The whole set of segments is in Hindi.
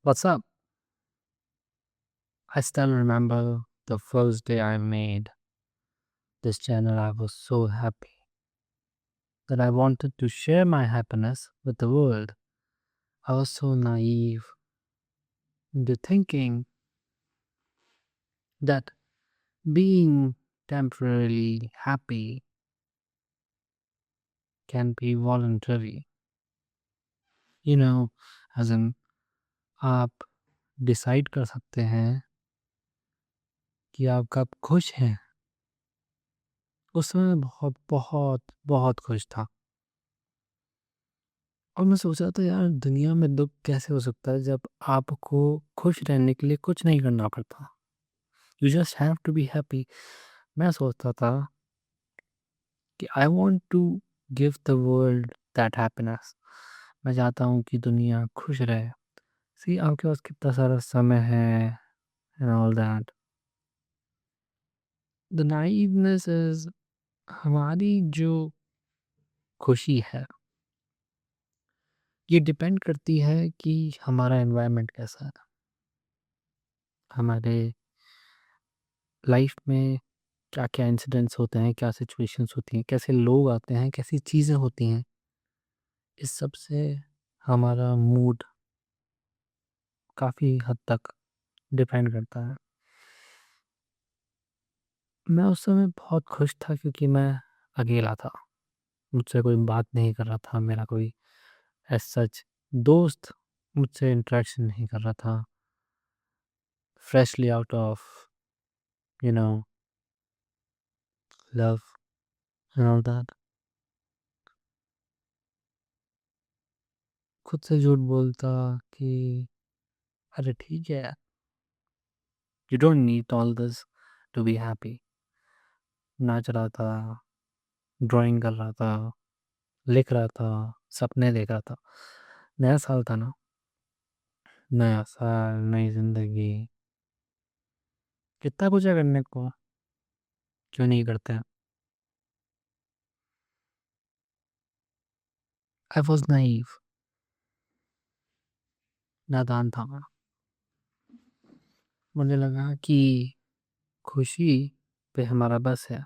What's up? I still remember the first day I made this channel. I was so happy that I wanted to share my happiness with the world. I was so naive into thinking that being temporarily happy can be voluntary. You know, as in आप डिसाइड कर सकते हैं कि आप कब खुश हैं। उस समय मैं बहुत बहुत बहुत खुश था और मैं सोच रहा था यार दुनिया में दुख कैसे हो सकता है जब आपको खुश रहने के लिए कुछ नहीं करना पड़ता। You just have to be happy. मैं सोचता था कि I want to give the world that happiness. मैं चाहता हूँ कि दुनिया खुश रहे। सी आपके पास कितना सारा समय है and all that. The naiveness is हमारी जो खुशी है ये डिपेंड करती है कि हमारा एनवायरनमेंट कैसा है। हमारे लाइफ में क्या-क्या इंसिडेंट्स होते हैं, क्या सिचुएशंस होती हैं, कैसे लोग आते हैं, कैसी चीज़ें होती हैं, इस सब से हमारा मूड काफ़ी हद तक डिपेंड करता है। मैं उस समय बहुत खुश था क्योंकि मैं अकेला था, मुझसे कोई बात नहीं कर रहा था, मेरा कोई एज़ सच दोस्त मुझसे इंटरेक्शन नहीं कर रहा था, freshly out of you know love and all that. खुद से झूठ बोलता कि अरे ठीक है यार, you don't need all this to be happy. नाच रहा था, ड्राइंग कर रहा था, लिख रहा था, सपने देख रहा था। नया साल था ना, नया साल, नई ज़िंदगी, कितना कुछ है करने को, क्यों नहीं करते हैं? आई वाज़ नाइव, नादान था मैं। मुझे लगा कि खुशी पे हमारा बस है,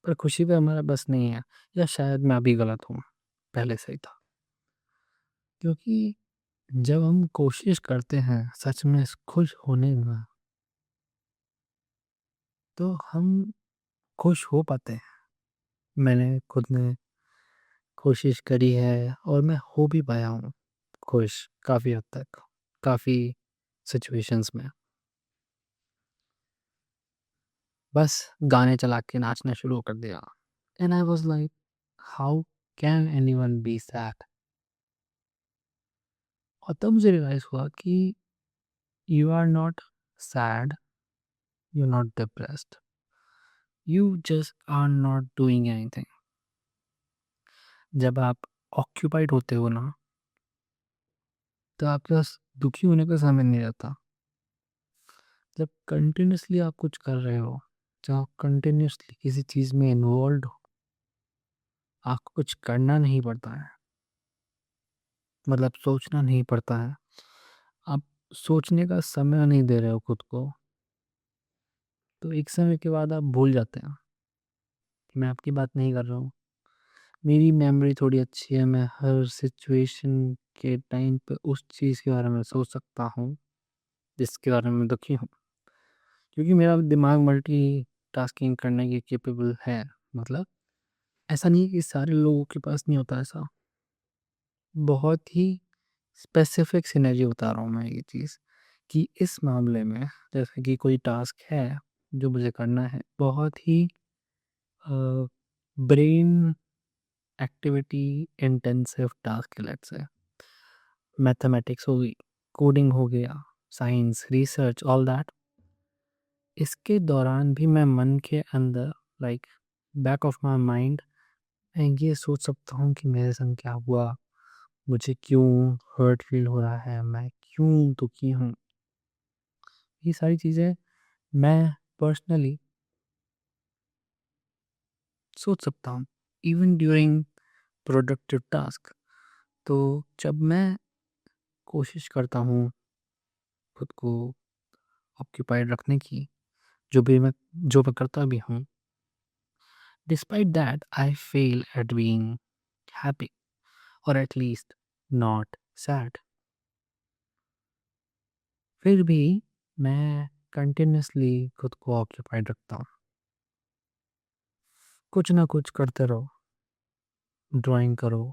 पर खुशी पे हमारा बस नहीं है, या शायद मैं अभी गलत हूँ, पहले सही था। क्योंकि जब हम कोशिश करते हैं सच में खुश होने में, तो हम खुश हो पाते हैं। मैंने खुद ने कोशिश करी है और मैं हो भी पाया हूँ खुश काफ़ी हद तक, काफ़ी सिचुएशंस में। बस गाने चला के नाचना शुरू कर दिया and I was like how can anyone be sad? और तब मुझे रियलाइज़ हुआ कि you are not sad, you are not depressed, you just are not doing anything. जब आप ऑक्यूपाइड होते हो ना, तो आपके पास दुखी होने का समय नहीं रहता। जब कंटिन्यूअसली आप कुछ कर रहे हो, जब आप कंटिन्यूअसली किसी चीज़ में इन्वॉल्व्ड हो, आपको कुछ करना नहीं पड़ता है, मतलब सोचना नहीं पड़ता है। आप सोचने का समय नहीं दे रहे हो खुद को, तो एक समय के बाद आप भूल जाते हैं कि मैं आपकी बात नहीं कर रहा हूँ। मेरी मेमोरी थोड़ी अच्छी है, मैं हर सिचुएशन के टाइम पे उस चीज़ के बारे में सोच सकता हूँ, जिसके बारे में दुखी हूँ। क्योंकि मेरा दिमाग मल्टीटास्किंग करने के कैपेबल है। मतलब ऐसा नहीं है कि सारे लोगों के पास नहीं होता ऐसा। बहुत ही स्पेसिफिक सिनेरियो बता रहा हूँ मैं ये चीज़, कि इस मामले में जैसे कि कोई टास्क है जो मुझे करना है, बहुत ही ब्रेन एक्टिविटी इंटेंसिव टास्क है, लेट्स से मैथमेटिक्स हो गई, कोडिंग हो गया, साइंस, रिसर्च, ऑल दैट। इसके दौरान भी मैं मन के अंदर like back of my mind मैं ये सोच सकता हूँ कि मेरे संग क्या हुआ, मुझे क्यों हर्ट फील हो रहा है, मैं क्यों दुखी हूँ। ये सारी चीज़ें मैं पर्सनली सोच सकता हूँ इवन ड्यूरिंग प्रोडक्टिव टास्क। तो जब मैं कोशिश करता हूँ खुद को ऑक्यूपाइड रखने की, जो मैं करता भी हूँ। Despite that I fail eight being happy और एट लीस्ट नॉट सैड। फिर भी मैं कंटिन्यूअसली खुद को ऑक्यूपाइड रखता हूँ। कुछ ना कुछ करते रहो, ड्राइंग करो,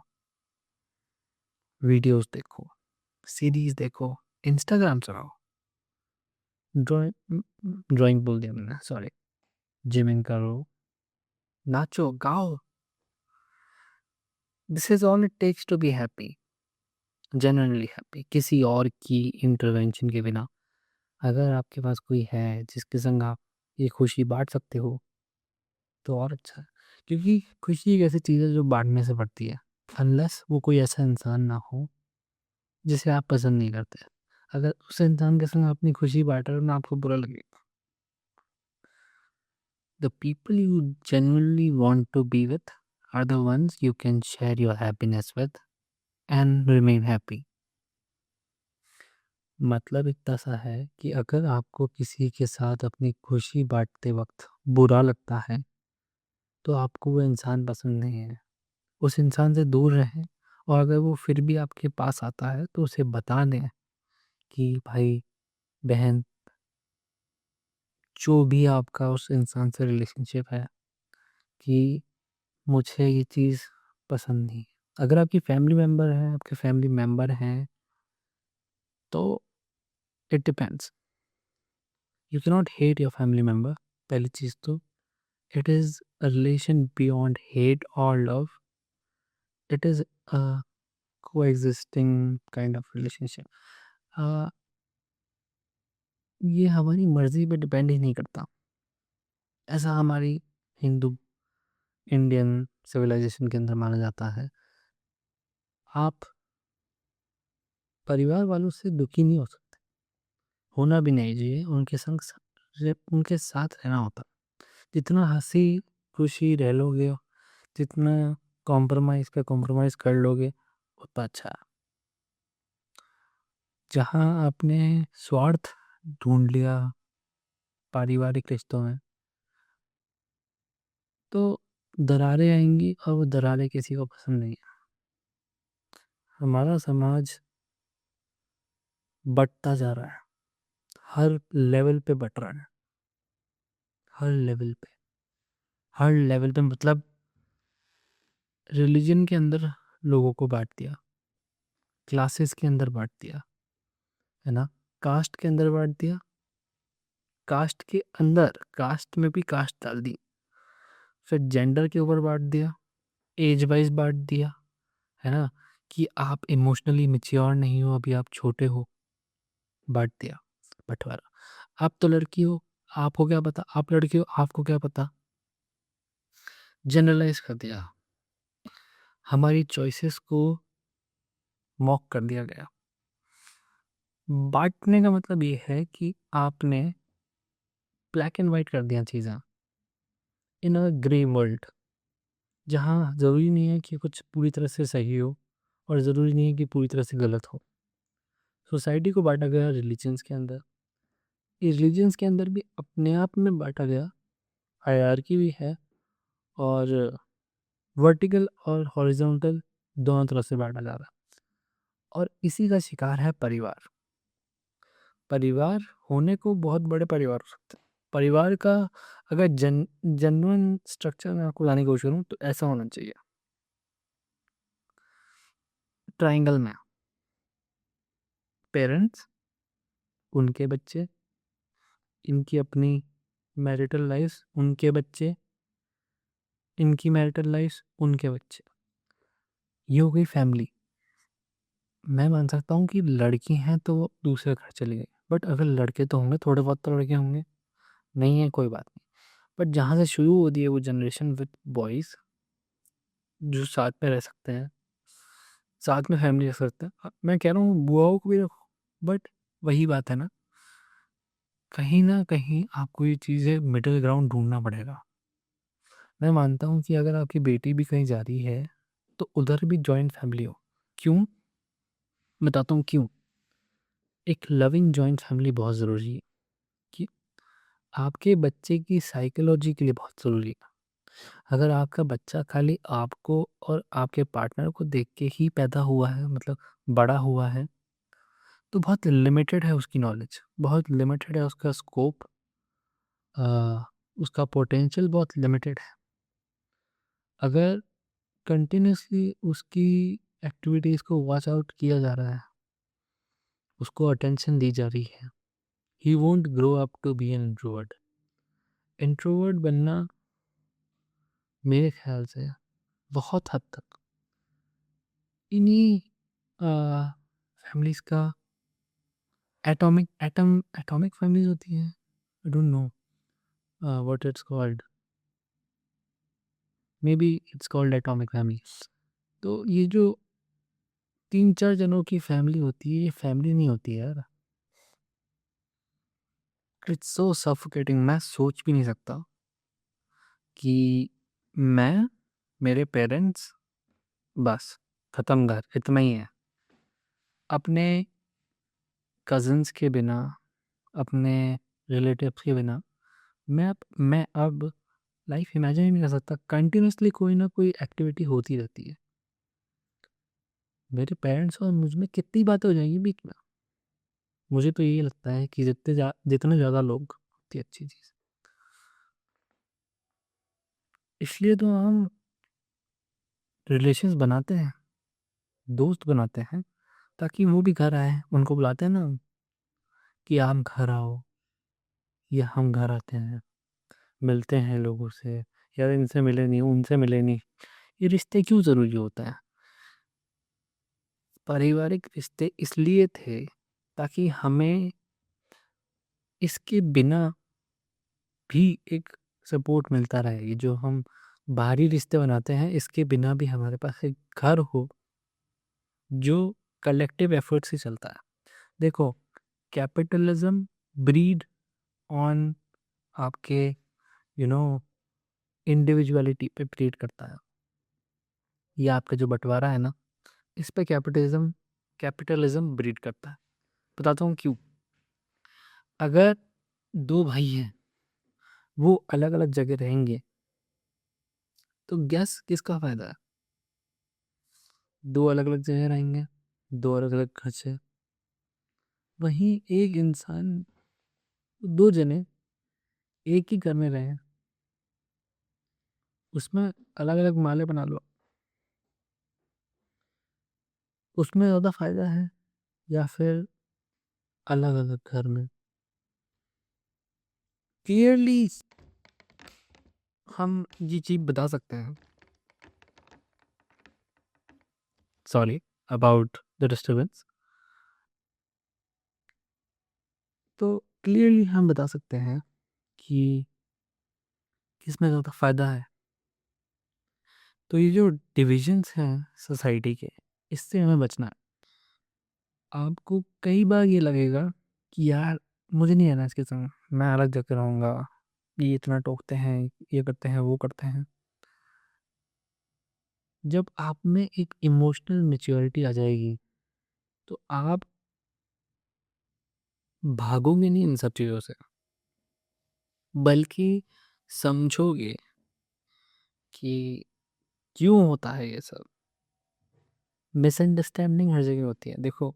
वीडियोस देखो, सीरीज देखो, इंस्टाग्राम चलाओ, ड्राइंग ड्राइंग बोल दिया मैंने, सॉरी, जिमिंग करो, नाचो गाओ। This is all it takes to be happy, genuinely happy, किसी और की इंटरवेंशन के बिना। अगर आपके पास कोई है जिसके संग आप ये खुशी बांट सकते हो तो और अच्छा है, क्योंकि खुशी एक ऐसी चीज़ है जो बांटने से बढ़ती है, अनलेस वो कोई ऐसा इंसान ना हो जिसे आप पसंद नहीं करते। अगर उस इंसान के संग अपनी खुशी बांट रहे हो ना, आपको बुरा लगेगा। The people you genuinely want to be with are the ones you can share your happiness with and remain happy. मतलब इतना सा है कि अगर आपको किसी के साथ अपनी खुशी बांटते वक्त बुरा लगता है तो आपको वो इंसान पसंद नहीं है, उस इंसान से दूर रहें। और अगर वो फिर भी आपके पास आता है तो उसे बता दें कि भाई, बहन, जो भी आपका उस इंसान से रिलेशनशिप है, कि मुझे ये चीज़ पसंद नहीं है। अगर आपकी फैमिली मेंबर हैं, आपके फैमिली मेंबर हैं, तो it depends. You can not hate your family member, पहली चीज़ तो। It is a relation beyond hate और love. It is a coexisting kind of relationship. ये हमारी मर्ज़ी पे डिपेंड ही नहीं करता। ऐसा हमारी हिंदू इंडियन सिविलाइजेशन के अंदर माना जाता है। आप परिवार वालों से दुखी नहीं हो सकते, होना भी नहीं चाहिए, उनके साथ रहना होता। जितना हंसी खुशी रह लोगे, जितना कॉम्प्रोमाइज़ कर लोगे, उतना अच्छा है। जहाँ आपने स्वार्थ ढूंढ लिया पारिवारिक रिश्तों में, तो दरारें आएंगी और वो दरारें किसी को पसंद नहीं है। हमारा समाज बढ़ता जा रहा है, हर लेवल पे बढ़ रहा है, हर लेवल पे, हर लेवल पे मतलब रिलीजन के अंदर लोगों को बांट दिया, क्लासेस के अंदर बांट दिया, है ना, कास्ट के अंदर बांट दिया, कास्ट के अंदर कास्ट में भी कास्ट डाल दी, फिर जेंडर के ऊपर बांट दिया, एज वाइज बांट दिया, है ना, कि आप इमोशनली मेच्योर नहीं हो, अभी आप छोटे हो, बांट दिया बंटवारा। आप तो लड़की हो, आपको क्या पता, आप लड़की हो, आपको क्या पता, जनरलाइज कर दिया। हमारी चॉइसेस को मॉक कर दिया गया। बांटने का मतलब ये है कि आपने ब्लैक एंड वाइट कर दिया चीज़ें इन अ ग्रे वर्ल्ड, जहाँ ज़रूरी नहीं है कि कुछ पूरी तरह से सही हो और ज़रूरी नहीं है कि पूरी तरह से गलत हो। सोसाइटी को बांटा गया रिलीजन्स के अंदर, ये रिलीजन्स के अंदर भी अपने आप में बांटा गया, हायरार्की भी है, और वर्टिकल और हॉरिजॉन्टल दोनों तरफ से बांटा जा रहा है। और इसी का शिकार है परिवार। परिवार होने को बहुत बड़े परिवार हो सकते हैं। परिवार का अगर जेन्युइन स्ट्रक्चर मैं आपको बताने की कोशिश करूँ तो ऐसा होना चाहिए। ट्रायंगल में पेरेंट्स, उनके बच्चे, इनकी अपनी मैरिटल लाइफ, उनके बच्चे, इनकी मैरिटल लाइफ, उनके बच्चे, ये हो गई फैमिली। मैं मान सकता हूँ कि लड़की हैं तो वो दूसरे घर चली गई, बट अगर लड़के तो होंगे, थोड़े बहुत तो लड़के होंगे, नहीं है कोई बात नहीं। बट जहाँ से शुरू होती है वो जनरेशन विद बॉयज़ जो साथ में रह सकते हैं, साथ में फैमिली रख सकते हैं, मैं कह रहा हूँ बुआओं को भी रखो, बट वही बात है ना, कहीं ना कहीं आपको ये चीज़ें मिडिल ग्राउंड ढूंढना पड़ेगा। मैं मानता हूँ कि अगर आपकी बेटी भी कहीं जा रही है तो उधर भी जॉइंट फैमिली हो। क्यों? बताता हूँ क्यों। एक लविंग जॉइंट फैमिली बहुत ज़रूरी है कि आपके बच्चे की साइकोलॉजी के लिए बहुत ज़रूरी है। अगर आपका बच्चा खाली आपको और आपके पार्टनर को देख के ही पैदा हुआ है, मतलब बड़ा हुआ है, तो बहुत लिमिटेड है उसकी नॉलेज, बहुत लिमिटेड है उसका स्कोप, उसका पोटेंशियल बहुत लिमिटेड है। अगर कंटिन्यूअसली उसकी एक्टिविटीज़ को वॉच आउट किया जा रहा है, उसको अटेंशन दी जा रही है, he won't grow up to be an introvert. Introvert बनना मेरे ख्याल से बहुत हद तक इन्हीं फैमिलीज़ का एटॉमिक फैमिलीज़ होती हैं। I don't know what it's called, may be it's called atomic family. तो ये जो 3-4 जनों की फैमिली होती है, ये फैमिली नहीं होती है यार। It's so suffocating. मैं सोच भी नहीं सकता कि मैं, मेरे पेरेंट्स, बस ख़त्म घर, इतना ही है। अपने कज़िन्स के बिना, अपने रिलेटिव्स के बिना मैं अब लाइफ इमेजिन ही नहीं कर सकता। कंटिन्यूअसली कोई ना कोई एक्टिविटी होती रहती है। मेरे पेरेंट्स और मुझ में कितनी बातें हो जाएंगी बीच में। मुझे तो यही लगता है कि जितने ज़्यादा लोग उतनी अच्छी चीज़। इसलिए तो हम रिलेशंस बनाते हैं, दोस्त बनाते हैं, ताकि वो भी घर आए। उनको बुलाते हैं ना कि आप घर आओ, या हम घर आते हैं, मिलते हैं लोगों से। यार इनसे मिले नहीं, उनसे मिले नहीं। ये रिश्ते क्यों ज़रूरी होता है? पारिवारिक रिश्ते इसलिए थे ताकि हमें इसके बिना भी एक सपोर्ट मिलता रहे। ये जो हम बाहरी रिश्ते बनाते हैं, इसके बिना भी हमारे पास एक घर हो जो कलेक्टिव एफर्ट से चलता है। देखो, कैपिटलिज्म ब्रीड ऑन आपके यू नो इंडिविजुअलिटी पे ब्रीड करता है। ये आपका जो बंटवारा है ना, इस पे कैपिटलिज्म ब्रीड करता है। बताता हूँ क्यों। अगर दो भाई हैं, वो अलग अलग जगह रहेंगे, तो गैस किसका फायदा है? दो अलग अलग जगह रहेंगे, दो अलग अलग खर्चे। वहीं एक इंसान, दो जने एक ही घर में रहे, उसमें अलग अलग माले बना लो, उसमें ज़्यादा फायदा है या फिर अलग अलग घर में? क्लियरली हम ये चीज़ बता सकते हैं। Sorry about the disturbance. तो क्लियरली हम बता सकते हैं कि किसमें ज़्यादा फायदा है। तो ये जो डिविजन्स हैं सोसाइटी के, इससे हमें बचना है। आपको कई बार ये लगेगा कि यार मुझे नहीं रहना इसके संग, मैं अलग जगह रहूँगा, ये इतना टोकते हैं, ये करते हैं, वो करते हैं। जब आप में एक इमोशनल मैच्योरिटी आ जाएगी, तो आप भागोगे नहीं इन सब चीज़ों से, बल्कि समझोगे कि क्यों होता है ये सब। मिसअंडरस्टैंडिंग हर जगह होती है। देखो,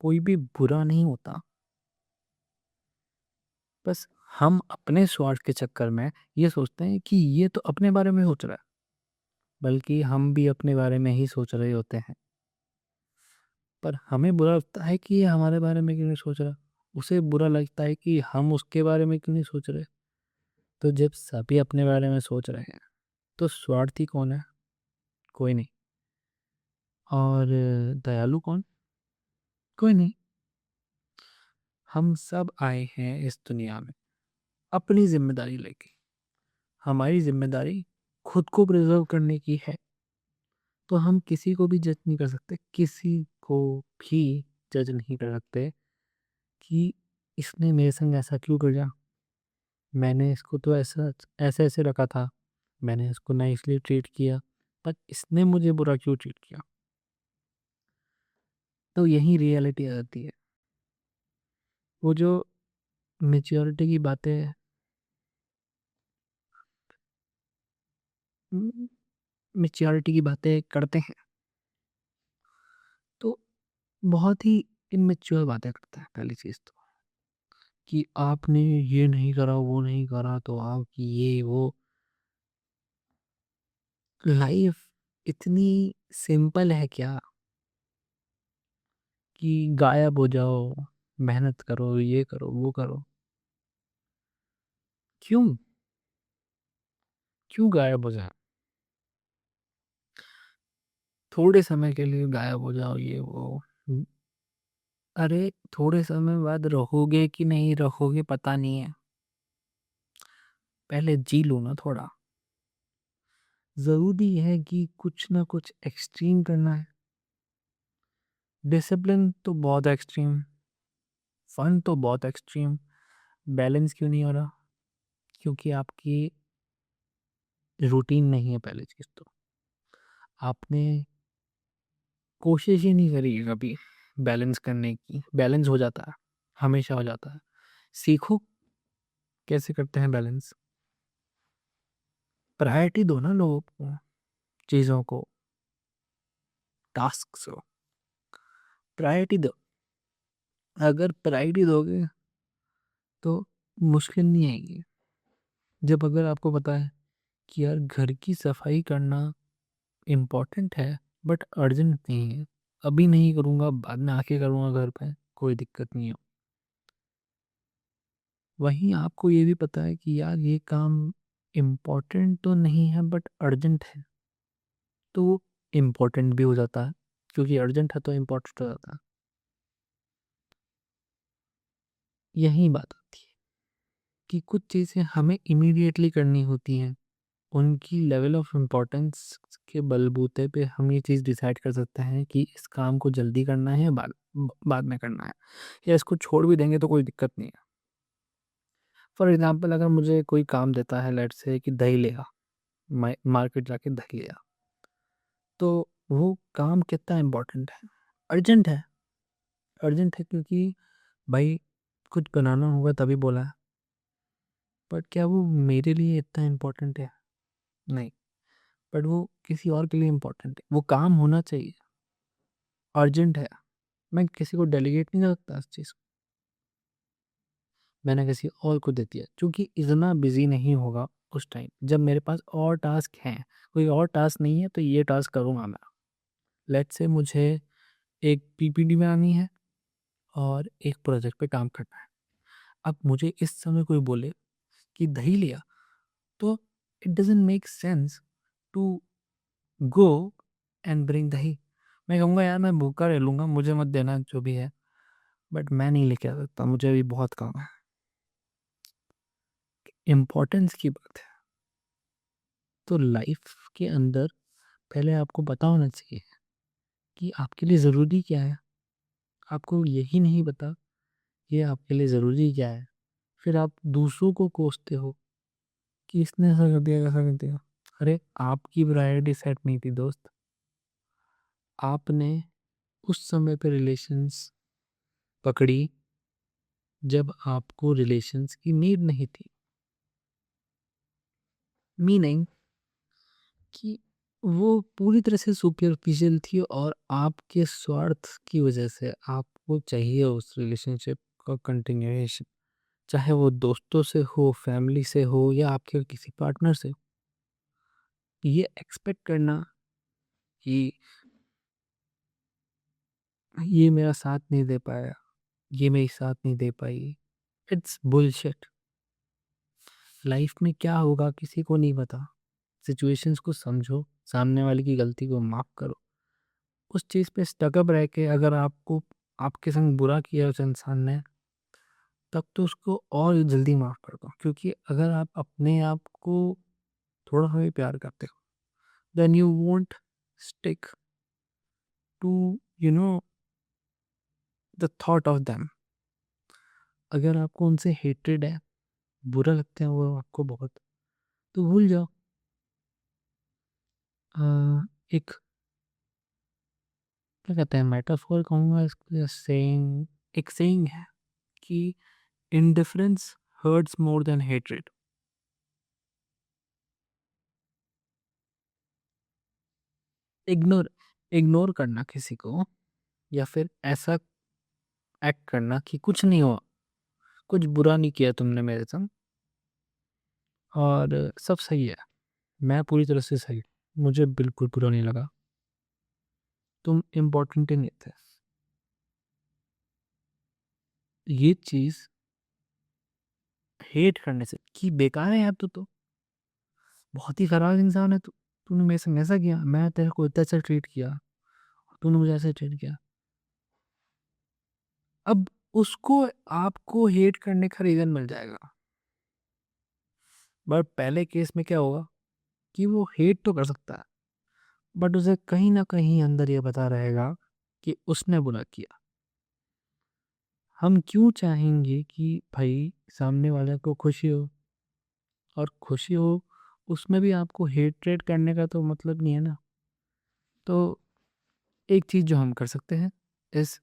कोई भी बुरा नहीं होता, बस हम अपने स्वार्थ के चक्कर में ये सोचते हैं कि ये तो अपने बारे में सोच रहा है, बल्कि हम भी अपने बारे में ही सोच रहे होते हैं। पर हमें बुरा लगता है कि ये हमारे बारे में क्यों नहीं सोच रहा, उसे बुरा लगता है कि हम उसके बारे में क्यों नहीं सोच रहे। तो जब सभी अपने बारे में सोच रहे हैं, तो स्वार्थी कौन है? कोई नहीं। और दयालु कौन? कोई नहीं। हम सब आए हैं इस दुनिया में अपनी जिम्मेदारी लेके। हमारी जिम्मेदारी खुद को प्रिजर्व करने की है। तो हम किसी को भी जज नहीं कर सकते, किसी को भी जज नहीं कर सकते कि इसने मेरे संग ऐसा क्यों किया। मैंने इसको तो ऐसा ऐसे ऐसे रखा था, मैंने इसको नाइसली ट्रीट किया, पर इसने मुझे बुरा क्यों ट्रीट किया। तो यही रियलिटी आ जाती है। वो जो मैच्योरिटी की बातें मैच्योरिटी की बातें करते हैं, तो बहुत ही इमैच्योर बातें करते हैं। पहली चीज़ तो कि आपने ये नहीं करा, वो नहीं करा, तो आप ये वो। लाइफ इतनी सिंपल है क्या कि गायब हो जाओ, मेहनत करो, ये करो, वो करो। क्यों? क्यों गायब हो जाए? थोड़े समय के लिए गायब हो जाओ, ये वो। अरे थोड़े समय बाद रहोगे कि नहीं रहोगे पता नहीं है। पहले जी लो ना थोड़ा। ज़रूरी है कि कुछ ना कुछ एक्सट्रीम करना है। डिसिप्लिन तो बहुत एक्सट्रीम, फन तो बहुत एक्सट्रीम, बैलेंस क्यों नहीं हो रहा? क्योंकि आपकी रूटीन नहीं है पहली चीज़ तो। आपने कोशिश ही नहीं करी है कभी बैलेंस करने की। बैलेंस हो जाता है, हमेशा हो जाता है। सीखो कैसे करते हैं बैलेंस। प्रायोरिटी दो ना लोगों को, चीज़ों को, टास्क को प्रायोरिटी दो। अगर प्रायोरिटी दोगे तो मुश्किल नहीं आएगी। जब अगर आपको पता है कि यार घर की सफाई करना इम्पोर्टेंट है बट अर्जेंट नहीं है, अभी नहीं करूँगा, बाद में आके करूँगा घर पे, कोई दिक्कत नहीं है। वहीं आपको ये भी पता है कि यार ये काम इम्पोर्टेंट तो नहीं है बट अर्जेंट है, तो वो इम्पोर्टेंट भी हो जाता है। क्योंकि अर्जेंट है तो इम्पोर्टेंट हो जाता है। यही बात आती है कि कुछ चीज़ें हमें इमीडिएटली करनी होती हैं। उनकी लेवल ऑफ इम्पोर्टेंस के बलबूते पे हम ये चीज़ डिसाइड कर सकते हैं कि इस काम को जल्दी करना है या बाद में करना है, या इसको छोड़ भी देंगे तो कोई दिक्कत नहीं है। फॉर एग्जांपल अगर मुझे कोई काम देता है, लेट्स से कि दही ले आ, मार्केट जाके दही ले आ, तो वो काम कितना इम्पोर्टेंट है? अर्जेंट है। अर्जेंट है क्योंकि भाई कुछ बनाना होगा तभी बोला है। बट क्या वो मेरे लिए इतना इम्पोर्टेंट है? नहीं। बट वो किसी और के लिए इम्पोर्टेंट है। वो काम होना चाहिए, अर्जेंट है। मैं किसी को डेलीगेट नहीं कर सकता इस चीज़ को। मैंने किसी और को दे दिया क्योंकि इतना बिजी नहीं होगा उस टाइम जब मेरे पास और टास्क हैं। कोई और टास्क नहीं है तो ये टास्क करूँगा मैं। लेट्स से मुझे एक पीपीटी बनानी है और एक प्रोजेक्ट पे काम करना है। अब मुझे इस समय कोई बोले कि दही लिया, तो it doesn't make sense to go and bring dahi. मैं कहूँगा यार मैं भूखा रह लूँगा, मुझे मत देना जो भी है, बट मैं नहीं लेके आ सकता, मुझे अभी बहुत काम है। इम्पोर्टेंस की बात है। तो लाइफ के अंदर पहले आपको पता होना चाहिए कि आपके लिए ज़रूरी क्या है। आपको यही नहीं पता ये आपके लिए ज़रूरी क्या है, फिर आप दूसरों को कोसते हो कि इसने ऐसा कर दिया, ऐसा कर दिया। अरे आपकी प्रायोरिटी सेट नहीं थी दोस्त। आपने उस समय पे रिलेशंस पकड़ी जब आपको रिलेशंस की नीड नहीं थी। मीनिंग कि वो पूरी तरह से सुपरफिशियल थी और आपके स्वार्थ की वजह से आपको चाहिए उस रिलेशनशिप का कंटिन्यूएशन। चाहे वो दोस्तों से हो, फैमिली से हो या आपके किसी पार्टनर से हो। ये एक्सपेक्ट करना कि ये मेरा साथ नहीं दे पाया, ये मेरी साथ नहीं दे पाई, इट्स बुलशिट। लाइफ में क्या होगा किसी को नहीं पता। सिचुएशंस को समझो, सामने वाले की गलती को माफ़ करो। उस चीज़ पे स्टकअप रह के अगर आपको आपके संग बुरा किया उस इंसान ने, तब तो उसको और जल्दी माफ़ कर दो। क्योंकि अगर आप अपने आप को थोड़ा-सा भी प्यार करते हो, then you won't stick to you know the thought of them. अगर आपको उनसे हेट्रेड है, बुरा लगता है वो आपको बहुत, तो भूल जाओ। अ, एक क्या कहते हैं, मेटाफोर कहूँगा इसको या सेइंग, एक सेइंग है कि indifference hurts more than hatred. Ignore ignore करना किसी को, या फिर ऐसा एक्ट करना कि कुछ नहीं हुआ, कुछ बुरा नहीं किया तुमने मेरे संग, और सब सही है, मैं पूरी तरह से सही, मुझे बिल्कुल बुरा नहीं लगा, तुम इम्पोर्टेंट ही नहीं थे। ये चीज़ हेट करने से कि बेकार है यार, तो बहुत ही खराब इंसान है तू, तूने मेरे संग ऐसा किया, मैं तेरे को इतना अच्छा ट्रीट किया, तूने मुझे ऐसे ट्रीट किया। अब उसको आपको हेट करने का रीज़न मिल जाएगा, बट पहले केस में क्या होगा कि वो हेट तो कर सकता है, बट उसे कहीं ना कहीं अंदर ये पता रहेगा कि उसने बुरा किया। हम क्यों चाहेंगे कि भाई सामने वाले को खुशी हो, और खुशी हो उसमें भी आपको हेट्रेट करने का तो मतलब नहीं है ना। तो एक चीज़ जो हम कर सकते हैं इस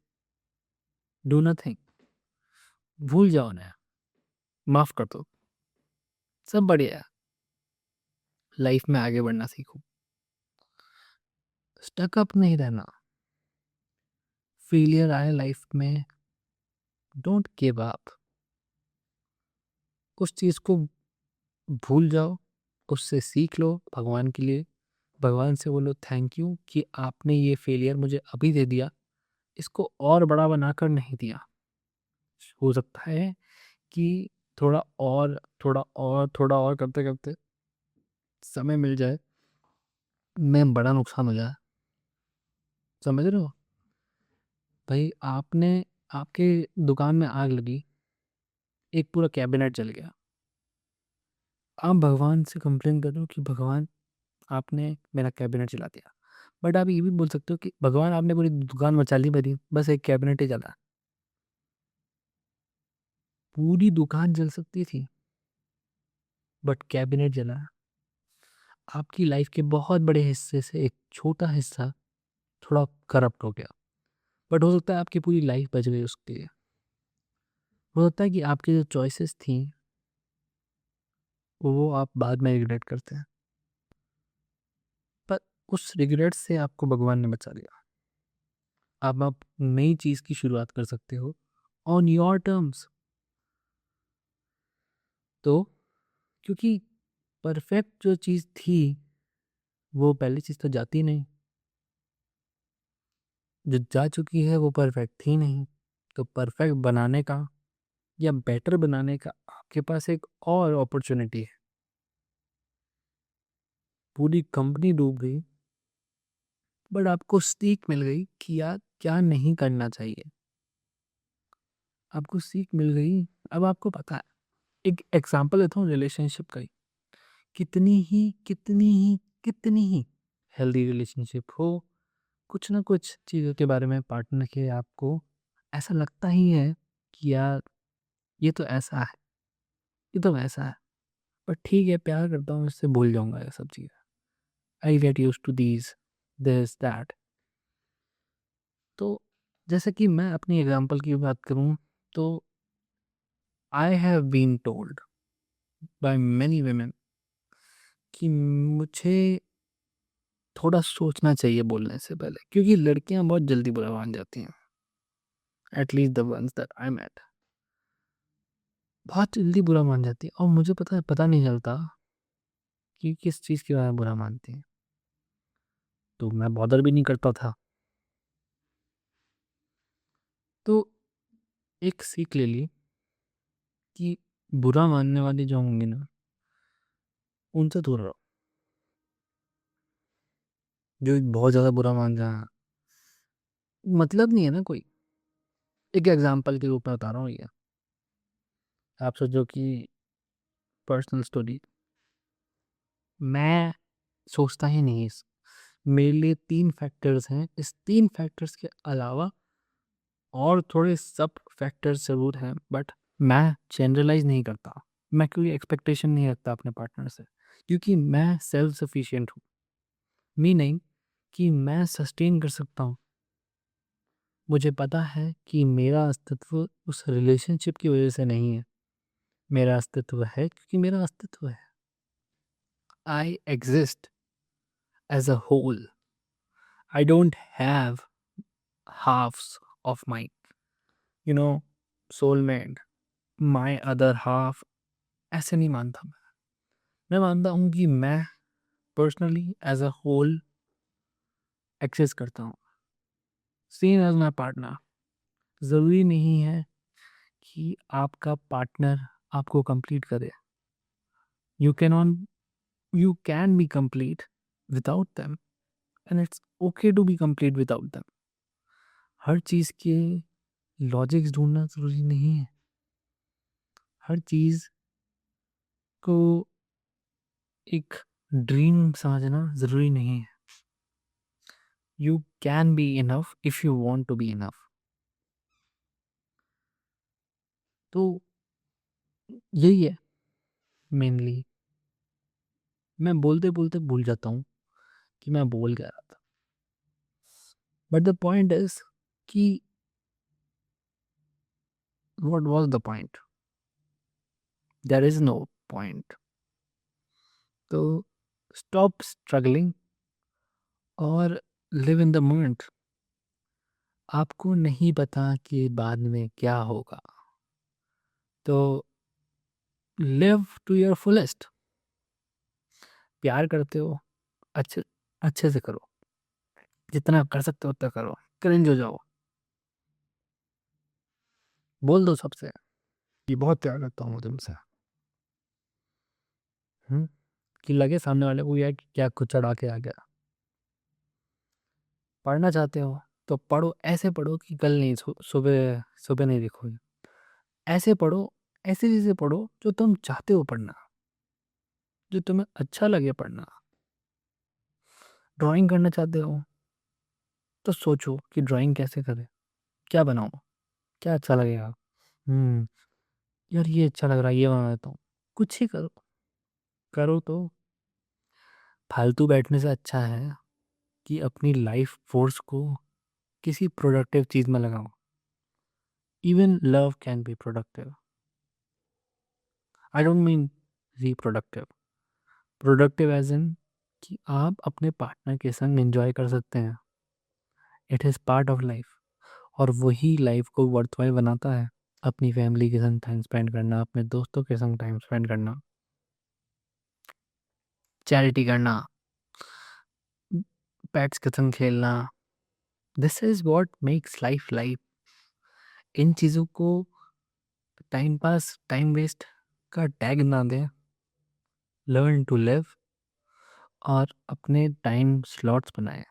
डू नथिंग, भूल जाओ ना, माफ़ कर दो, सब बढ़िया है, लाइफ में आगे बढ़ना सीखो, स्टक अप नहीं रहना। फेलियर आए लाइफ में, डोंट गिव अप, उस चीज़ को भूल जाओ, उससे सीख लो भगवान के लिए, भगवान से बोलो थैंक यू कि आपने ये फेलियर मुझे अभी दे दिया, इसको और बड़ा बनाकर नहीं दिया। हो सकता है कि थोड़ा और थोड़ा और थोड़ा और करते करते समय मिल जाए, मैं बड़ा नुकसान हो जाए, समझ रहे हो भाई। आपने आपके दुकान में आग लगी, एक पूरा कैबिनेट जल गया, आप भगवान से कंप्लेन कर रहे हो कि भगवान आपने मेरा कैबिनेट जला दिया, बट आप ये भी बोल सकते हो कि भगवान आपने पूरी दुकान मचा ली मेरी, बस एक कैबिनेट ही जला। पूरी दुकान जल सकती थी बट कैबिनेट जला। आपकी लाइफ के बहुत बड़े हिस्से से एक छोटा हिस्सा थोड़ा करप्ट हो गया, बट हो सकता है आपकी पूरी लाइफ बच गई उसके लिए। हो सकता है कि आपकी जो चॉइसेस थी वो आप बाद में रिग्रेट करते हैं, पर उस रिग्रेट से आपको भगवान ने बचा लिया। अब आप नई चीज़ की शुरुआत कर सकते हो ऑन योर टर्म्स। तो क्योंकि परफेक्ट जो चीज़ थी वो पहली चीज़ तो जाती नहीं, जो जा चुकी है वो परफेक्ट थी नहीं, तो परफेक्ट बनाने का या बेटर बनाने का आपके पास एक और अपॉर्चुनिटी है। पूरी कंपनी डूब गई, बट आपको सीख मिल गई कि यार क्या नहीं करना चाहिए, आपको सीख मिल गई। अब आपको पता है, एक एग्जांपल देता हूँ रिलेशनशिप का ही, कितनी ही हेल्दी रिलेशनशिप हो, कुछ ना कुछ चीज़ों के बारे में पार्टनर के आपको ऐसा लगता ही है कि यार ये तो ऐसा है, ये तो वैसा है, पर ठीक है प्यार करता हूँ, इससे भूल जाऊंगा ये सब चीज़ें, I get use to these this that. तो जैसे कि मैं अपनी एग्जांपल की बात करूँ, तो I have been told by many women कि मुझे थोड़ा सोचना चाहिए बोलने से पहले, क्योंकि लड़कियां बहुत जल्दी बुरा मान जाती हैं, at least the ones that I met, बहुत जल्दी बुरा मान जाती है, और मुझे पता नहीं चलता कि किस चीज़ के बारे में बुरा मानती हैं, तो मैं बॉदर भी नहीं करता था। तो एक सीख ले ली कि बुरा मानने वाले जो होंगे ना, उनसे दूर रहो। जो बहुत ज़्यादा बुरा मान जाए, मतलब नहीं है ना कोई। एक एग्जांपल के रूप में बता रहा हूँ ये, आप सोचो कि पर्सनल स्टोरी, मैं सोचता ही नहीं मेरे लिए 3 फैक्टर्स हैं, इस 3 फैक्टर्स के अलावा और थोड़े सब फैक्टर्स ज़रूर हैं, बट मैं जनरलाइज नहीं करता, मैं कोई एक्सपेक्टेशन नहीं रखता अपने पार्टनर से, क्योंकि मैं सेल्फ सफिशिएंट हूँ। मीनिंग कि मैं सस्टेन कर सकता हूँ, मुझे पता है कि मेरा अस्तित्व उस रिलेशनशिप की वजह से नहीं है, मेरा अस्तित्व है क्योंकि मेरा अस्तित्व है। I exist as a whole. I don't have halves of my you know soulmate, my other half. ऐसे नहीं मानता मैं मानता हूँ कि मैं personally as a whole access करता हूँ, सेम एज माई पार्टनर। ज़रूरी नहीं है कि आपका पार्टनर आपको कंप्लीट करे। You can on you can be complete without them, and it's okay to be complete without them. हर चीज़ के लॉजिक्स ढूंढना ज़रूरी नहीं है, हर चीज़ को एक ड्रीम समझना ज़रूरी नहीं है। You can be enough if you want to be enough. तो यही है मेनली। मैं बोलते बोलते भूल जाता हूँ कि मैं बोल क्या रहा था, बट द पॉइंट इज कि what was the point? There is no point. तो स्टॉप स्ट्रगलिंग और लिव इन द मोमेंट। आपको नहीं पता कि बाद में क्या होगा, तो लिव टू योर फुलेस्ट। प्यार करते हो, अच्छे अच्छे से करो, जितना कर सकते हो उतना करो। क्रिंज हो जाओ, बोल दो सबसे कि बहुत प्यार करता हूँ तुमसे। कि लगे सामने वाले को यार कि क्या कुछ चढ़ा के आ गया। पढ़ना चाहते हो तो पढ़ो, ऐसे पढ़ो कि कल नहीं, सुबह सुबह नहीं देखोगे। ऐसे पढ़ो, ऐसी चीज़ें पढ़ो जो तुम चाहते हो पढ़ना, जो तुम्हें अच्छा लगे पढ़ना। ड्राइंग करना चाहते हो तो सोचो कि ड्राइंग कैसे करें, क्या बनाऊँ, क्या अच्छा लगेगा। हम्म यार ये अच्छा लग रहा है, ये बना देता हूँ। कुछ ही करो, करो तो। फालतू बैठने से अच्छा है कि अपनी लाइफ फोर्स को किसी प्रोडक्टिव चीज़ में लगाओ। Even love can be productive. I don't mean reproductive, productive as in कि आप अपने पार्टनर के संग एंजॉय कर सकते हैं। It is part of life, और वही लाइफ को वर्थवाइल बनाता है। अपनी फैमिली के संग टाइम स्पेंड करना, अपने दोस्तों के संग टाइम स्पेंड करना, चैरिटी करना, पेट्स के संग खेलना। This is what makes life life. इन चीज़ों को टाइम पास, टाइम वेस्ट का टैग ना दें। लर्न टू लिव, और अपने टाइम स्लॉट्स बनाएं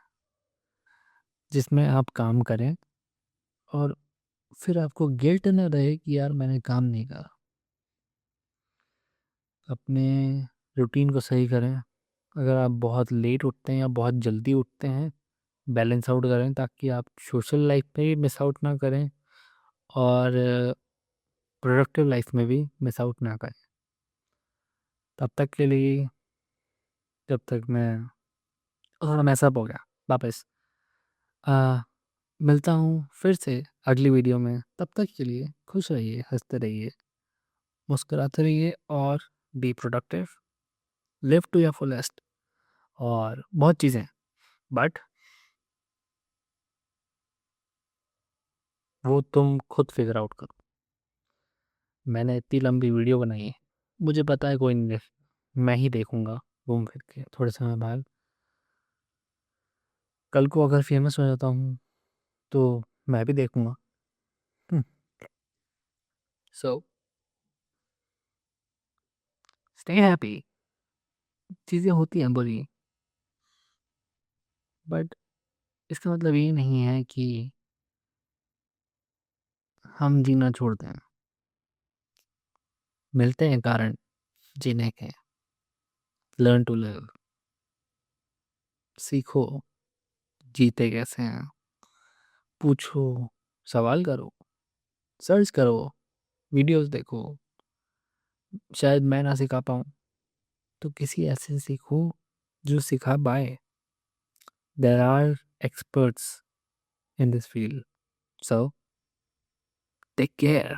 जिसमें आप काम करें, और फिर आपको गिल्ट ना रहे कि यार मैंने काम नहीं करा। अपने रूटीन को सही करें। अगर आप बहुत लेट उठते हैं या बहुत जल्दी उठते हैं, बैलेंस आउट करें ताकि आप सोशल लाइफ में भी मिस आउट ना करें, और प्रोडक्टिव लाइफ में भी मिस आउट ना करें। तब तक के लिए, जब तक मैं थोड़ा मैसअप हो गया वापस, आ, मिलता हूँ फिर से अगली वीडियो में। तब तक के लिए खुश रहिए, हंसते रहिए, मुस्कुराते रहिए, और be productive, live to your fullest. और बहुत चीज़ें, बट वो तुम खुद फिगर आउट करो। मैंने इतनी लंबी वीडियो बनाई है, मुझे पता है कोई नहीं मैं ही देखूंगा घूम फिर के थोड़े समय बाद। कल को अगर फेमस हो जाता हूँ तो मैं भी देखूंगा। So stay happy. चीज़ें होती हैं बुरी, बट इसका मतलब ये नहीं है कि हम जीना छोड़ दें। मिलते हैं कारण जीने के। Learn to live. सीखो जीते कैसे हैं, पूछो, सवाल करो, सर्च करो, वीडियोस देखो। शायद मैं ना सिखा पाऊँ तो किसी ऐसे से सीखो जो सिखा पाए। There are experts in this field. So take care.